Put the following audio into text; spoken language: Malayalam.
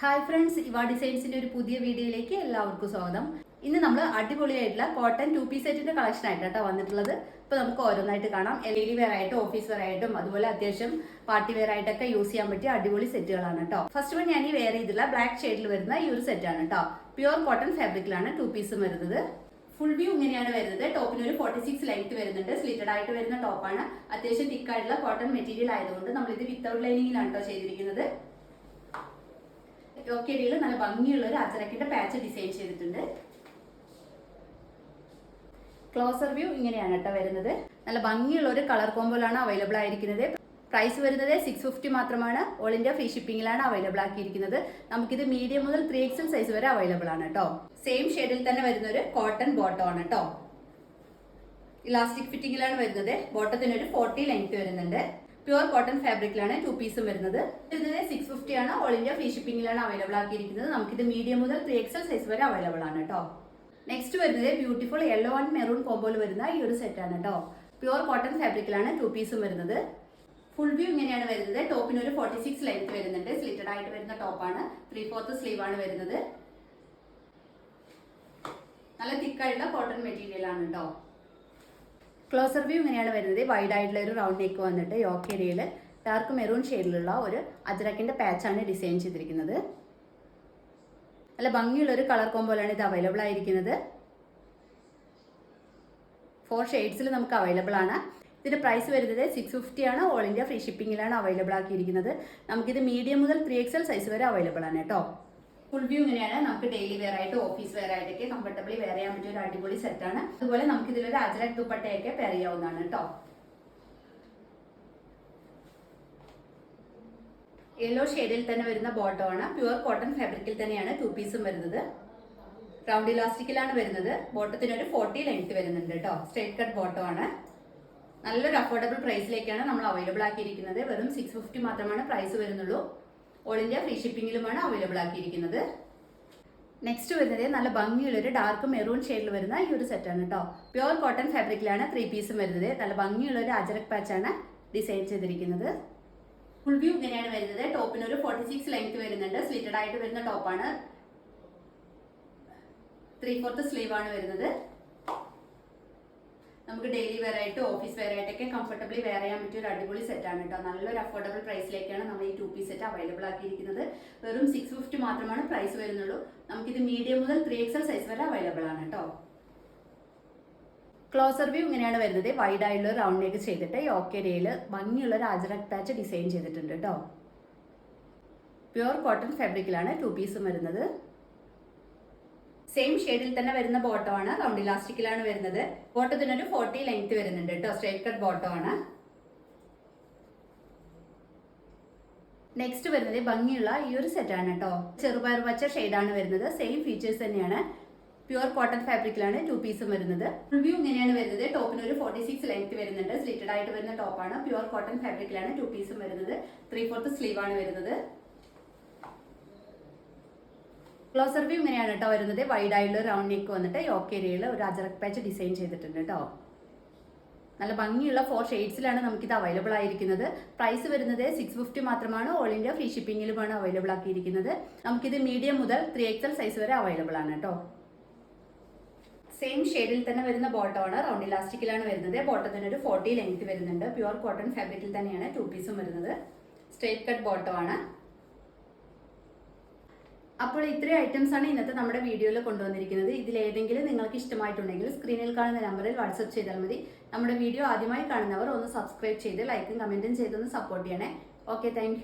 ഹായ് ഫ്രണ്ട്സ്, ഇവ ഡിസൈൻസിന്റെ ഒരു പുതിയ വീഡിയോയിലേക്ക് എല്ലാവർക്കും സ്വാഗതം. ഇന്ന് നമ്മൾ അടിപൊളിയായിട്ടുള്ള കോട്ടൺ 2 പീസ് സെറ്റിന്റെ കളക്ഷൻ ആയിട്ടാണ് വന്നിട്ടുള്ളത്. ഇപ്പോൾ നമുക്ക് ഓരോന്നായിട്ട് കാണാം. ഡെയിലി വെയർ ആയിട്ടും ഓഫീസ് വെയർ ആയിട്ടും അതുപോലെ അത്യാവശ്യം പാർട്ടി വെയർ ആയിട്ടൊക്കെ യൂസ് ചെയ്യാൻ പറ്റിയ അടിപൊളി സെറ്റുകളാണ് കേട്ടോ. ഫസ്റ്റ് വൺ ഞാൻ ഈ വെയർ ചെയ്തിട്ടുള്ള ബ്ലാക്ക് ഷെയ്ഡിൽ വരുന്ന ഈ ഒരു സെറ്റാണ് കേട്ടോ. പ്യുവർ കോട്ടൺ ഫാബ്രിക്കിലാണ് 2 പീസും വരുന്നത്. ഫുൾ വ്യൂ ഇങ്ങനെയാണ് വരുന്നത്. ടോപ്പിന് ഒരു 46 ലെങ്ത് വരുന്നുണ്ട്. സ്ലിറ്റഡ് ആയിട്ട് വരുന്ന ടോപ്പാണ്. അത്യാവശ്യം തിക്കായിട്ടുള്ള കോട്ടൺ മെറ്റീരിയൽ ആയതുകൊണ്ട് നമ്മൾ ഇത് വിത്തൗട്ട് ലൈനിങ്ങിലാണ് കേട്ടോ ചെയ്തിരിക്കുന്നത്. യോക്കടിയിൽ നല്ല ഭംഗിയുള്ള ഒരു അജരക്കിന്റെ പാച്ച് ഡിസൈൻ ചെയ്തിട്ടുണ്ട്. ക്ലോസർ വ്യൂ ഇങ്ങനെയാണ് കേട്ടോ വരുന്നത്. നല്ല ഭംഗിയുള്ള ഒരു കളർ കോമ്പോലാണ് അവൈലബിൾ ആയിരിക്കുന്നത്. പ്രൈസ് വരുന്നത് 650 മാത്രമാണ്. ഓൾ ഇന്ത്യ ഫ്രീ ഷിപ്പിംഗിലാണ് അവൈലബിൾ ആക്കിയിരിക്കുന്നത്. നമുക്കിത് മീഡിയം മുതൽ 3XL സൈസ് വരെ അവൈലബിൾ ആണ് കേട്ടോ. സെയിം ഷെയ്ഡിൽ തന്നെ വരുന്ന ഒരു കോട്ടൺ ബോട്ടം ആണ് കേട്ടോ. ഇലാസ്റ്റിക് ഫിറ്റിംഗിലാണ് വരുന്നത്. ബോട്ടത്തിന് ഒരു 40 ലെങ്ത് വരുന്നുണ്ട്. പ്യുവർ കോട്ടൺ ഫാബ്രിക്കിലാണ് 2 പീസും വരുന്നത്. 650 ആണ്. ഓൾ ഇന്ത്യ ഫ്രീ ഷിപ്പിംഗിലാണ് അവൈലബിൾ ആക്കിയിരിക്കുന്നത്. നമുക്കിത് മീഡിയം മുതൽ 3XL സൈസ് വരെ അവൈലബിൾ ആണ് കേട്ടോ. നെക്സ്റ്റ് വരുന്നത് ബ്യൂട്ടിഫുൾ യെല്ലോ ആൻഡ് മെറൂൺ കോമ്പോയിൽ വരുന്ന ഈ ഒരു സെറ്റ് ആണ് കേട്ടോ. പ്യുവർ കോട്ടൺ ഫാബ്രിക്കിലാണ് 2 പീസും വരുന്നത്. ഫുൾ വ്യൂ ഇങ്ങനെയാണ് വരുന്നത്. ടോപ്പിന് ഒരു 46 ലെങ്ത് വരുന്നുണ്ട്. സ്ലിറ്റഡ് ആയിട്ട് വരുന്ന ടോപ്പാണ്. 3/4 സ്ലീവ് ആണ് വരുന്നത്. നല്ല തിക്കായിട്ടുള്ള കോട്ടൺ മെറ്റീരിയൽ ആണ് കേട്ടോ. ക്ലോസർ വ്യൂ ഇങ്ങനെയാണ് വരുന്നത്. വൈഡ് ആയിട്ടുള്ള ഒരു റൗണ്ട് നെക്ക് വന്നിട്ട് യോക്ക് ഏരിയയിൽ ഡാർക്ക് മെറൂൺ ഷെയ്ഡിലുള്ള ഒരു അജരക്കിന്റെ പാച്ചാണ് ഡിസൈൻ ചെയ്തിരിക്കുന്നത്. നല്ല ഭംഗിയുള്ള ഒരു കളർ കോമ്പോലാണ് ഇത് അവൈലബിൾ ആയിരിക്കുന്നത്. 4 ഷെയ്ഡ്സിൽ നമുക്ക് അവൈലബിൾ ആണ്. ഇതിന്റെ പ്രൈസ് വരുന്നത് 650 ആണ്. ഓൾ ഇന്ത്യ ഫ്രീ ഷിപ്പിംഗിലാണ് അവൈലബിൾ ആക്കിയിരിക്കുന്നത്. നമുക്കിത് മീഡിയം മുതൽ 3XL സൈസ് വരെ അവൈലബിൾ ആണ് കേട്ടോ. ഫുൾ വ്യൂ ഇങ്ങനെയാണ്. നമുക്ക് ഡെയിലി വെയർ ആയിട്ട് ഓഫീസ് വെയർ ആയിട്ടൊക്കെ കംഫർട്ടബിളി വെയർ ചെയ്യാൻ പറ്റിയ ഒരു അടിപൊളി സെറ്റാണ്. അതുപോലെ നമുക്ക് ഇതിലൊരു അജരക് ദുപ്പട്ടയൊക്കെ പെയർ ചെയ്യാവുന്നതാണ് കേട്ടോ. യെല്ലോ ഷെയ്ഡിൽ തന്നെ വരുന്ന ബോട്ടമാണ്. പ്യുവർ കോട്ടൺ ഫാബ്രിക്കിൽ തന്നെയാണ് 2 പീസും വരുന്നത്. റൗണ്ട് ഇലാസ്റ്റിക്കിലാണ് വരുന്നത്. ബോട്ടത്തിന് ഒരു 40 ലെങ്ത് വരുന്നുണ്ട് കേട്ടോ. സ്ട്രേറ്റ് കട്ട് ബോട്ടമാണ്. നല്ലൊരു അഫോർഡബിൾ പ്രൈസിലേക്കാണ് നമ്മൾ അവൈലബിൾ ആക്കിയിരിക്കുന്നത്. വെറും 650 മാത്രമാണ് പ്രൈസ് വരുന്നുള്ളൂ. ഓൾ ഇന്ത്യ ഫ്രീ ഷിപ്പിംഗിലുമാണ് അവൈലബിൾ ആക്കിയിരിക്കുന്നത്. നെക്സ്റ്റ് വരുന്നത് നല്ല ഭംഗിയുള്ള ഒരു ഡാർക്ക് മെറൂൺ ഷെയ്ഡിൽ വരുന്ന ഈ ഒരു സെറ്റാണ് കേട്ടോ. പ്യുവർ കോട്ടൺ ഫാബ്രിക്കിലാണ് 3 പീസും വരുന്നത്. നല്ല ഭംഗിയുള്ള ഒരു അജരക് പാച്ചാണ് ഡിസൈൻ ചെയ്തിരിക്കുന്നത്. ഫുൾ വ്യൂ ഇങ്ങനെയാണ് വരുന്നത്. ടോപ്പിന് ഒരു 46 ലെങ്ത് വരുന്നുണ്ട്. സ്ലിറ്റഡ് ആയിട്ട് വരുന്ന ടോപ്പാണ്. 3/4 സ്ലീവ് ആണ് വരുന്നത്. നമുക്ക് ഡെയിലി വെയർ ആയിട്ട് ഓഫീസ് വെയർ ആയിട്ടൊക്കെ കംഫർട്ടബിളി വെയർ ചെയ്യാൻ പറ്റിയ ഒരു അടിപൊളി സെറ്റാണ് കേട്ടോ. നല്ലൊരു അഫോർഡബിൾ പ്രൈസിലേക്കാണ് നമ്മൾ ഈ 2 പീസ് സെറ്റ് അവൈലബിൾ ആക്കിയിരിക്കുന്നത്. വെറും 650 മാത്രമാണ് പ്രൈസ് വരുന്നുള്ളൂ. നമുക്കിത് മീഡിയം മുതൽ 3XL സൈസ് വരെ അവൈലബിൾ ആണ് കേട്ടോ. ക്ലോസർ വ്യൂ ഇങ്ങനെയാണ് വരുന്നത്. വൈഡ് ആയിട്ടുള്ള റൗണ്ട് നെക്ക് ചെയ്തിട്ട് യോക്ക് ഏരിയയിൽ ഭംഗിയുള്ള ഒരു അജരക് പാച്ച് ഡിസൈൻ ചെയ്തിട്ടുണ്ട് കേട്ടോ. പ്യുവർ കോട്ടൺ ഫാബ്രിക്കിലാണ് 2 പീസും വരുന്നത്. സെയിം ഷെയ്ഡിൽ തന്നെ വരുന്ന ബോട്ടമാണ്. റൗണ്ട് ഇലാസ്റ്റിക്കിലാണ് വരുന്നത്. ബോട്ടത്തിനൊരു 40 ലെങ്ത് വരുന്നുണ്ട് കേട്ടോ. Straight cut ബോട്ടമാണ്. നെക്സ്റ്റ് വരുന്നത് ഭംഗിയുള്ള ഈ ഒരു സെറ്റാണ് കേട്ടോ. ചെറുപയർ പച്ച ഷെയ്ഡാണ് വരുന്നത്. സെയിം ഫീച്ചേഴ്സ് തന്നെയാണ്. പ്യുവർ കോട്ടൺ ഫാബ്രിക്കിലാണ് 2 പീസും വരുന്നത്. ഫുൾ വ്യൂ ഇങ്ങനെയാണ് വരുന്നത്. ടോപ്പിന് ഒരു 46 ലെങ്ത് വരുന്നുണ്ട്. സ്ലിറ്റഡ് ആയിട്ട് വരുന്ന ടോപ്പാണ്. പ്യുവർ കോട്ടൺ ഫാബ്രിക്കിലാണ് 2 പീസും വരുന്നത്. 3/4 സ്ലീവ് ആണ് വരുന്നത്. ക്ലോസർ വ്യൂ ഇങ്ങനെയാണ് കേട്ടോ വരുന്നത്. വൈഡ് ആയിട്ടുള്ള റൗണ്ട് നെക്ക് വന്നിട്ട് യോക്ക് ഏരിയയിൽ ഒരു അജരക് പാച്ച് ഡിസൈൻ ചെയ്തിട്ടുണ്ട് കേട്ടോ. നല്ല ഭംഗിയുള്ള 4 ഷെയ്ഡ്സിലാണ് നമുക്കിത് അവൈലബിൾ ആയിരിക്കുന്നത്. പ്രൈസ് വരുന്നത് 650 മാത്രമാണ്. ഓൾ ഇന്ത്യ ഫ്രീ ഷിപ്പിംഗിലുമാണ് അവൈലബിൾ ആക്കിയിരിക്കുന്നത്. നമുക്കിത് മീഡിയം മുതൽ 3XL സൈസ് വരെ അവൈലബിൾ ആണ് കേട്ടോ. സെയിം ഷെയ്ഡിൽ തന്നെ വരുന്ന ബോട്ടമാണ്. റൗണ്ട് ഇലാസ്റ്റിക്കിലാണ് വരുന്നത്. ബോട്ടത്തിന് ഒരു 40 ലെങ്ത് വരുന്നുണ്ട്. പ്യുവർ കോട്ടൺ ഫാബ്രിക്കിൽ തന്നെയാണ് 2 പീസും വരുന്നത്. സ്ട്രേറ്റ് കട്ട് ബോട്ടമാണ്. അപ്പോൾ ഇത്രയും ഐറ്റംസ് ആണ് ഇന്നത്തെ നമ്മുടെ വീഡിയോയിൽ കൊണ്ടുവന്നിരിക്കുന്നത്. ഇതിലേതെങ്കിലും നിങ്ങൾക്ക് ഇഷ്ടമായിട്ടുണ്ടെങ്കിൽ സ്ക്രീനിൽ കാണുന്ന നമ്പറിൽ വാട്സ്ആപ്പ് ചെയ്താൽ മതി. നമ്മുടെ വീഡിയോ ആദ്യമായി കാണുന്നവർ ഒന്ന് സബ്സ്ക്രൈബ് ചെയ്ത് ലൈക്കും കമന്റും ചെയ്തൊന്ന് സപ്പോർട്ട് ചെയ്യണേ. Okay, thank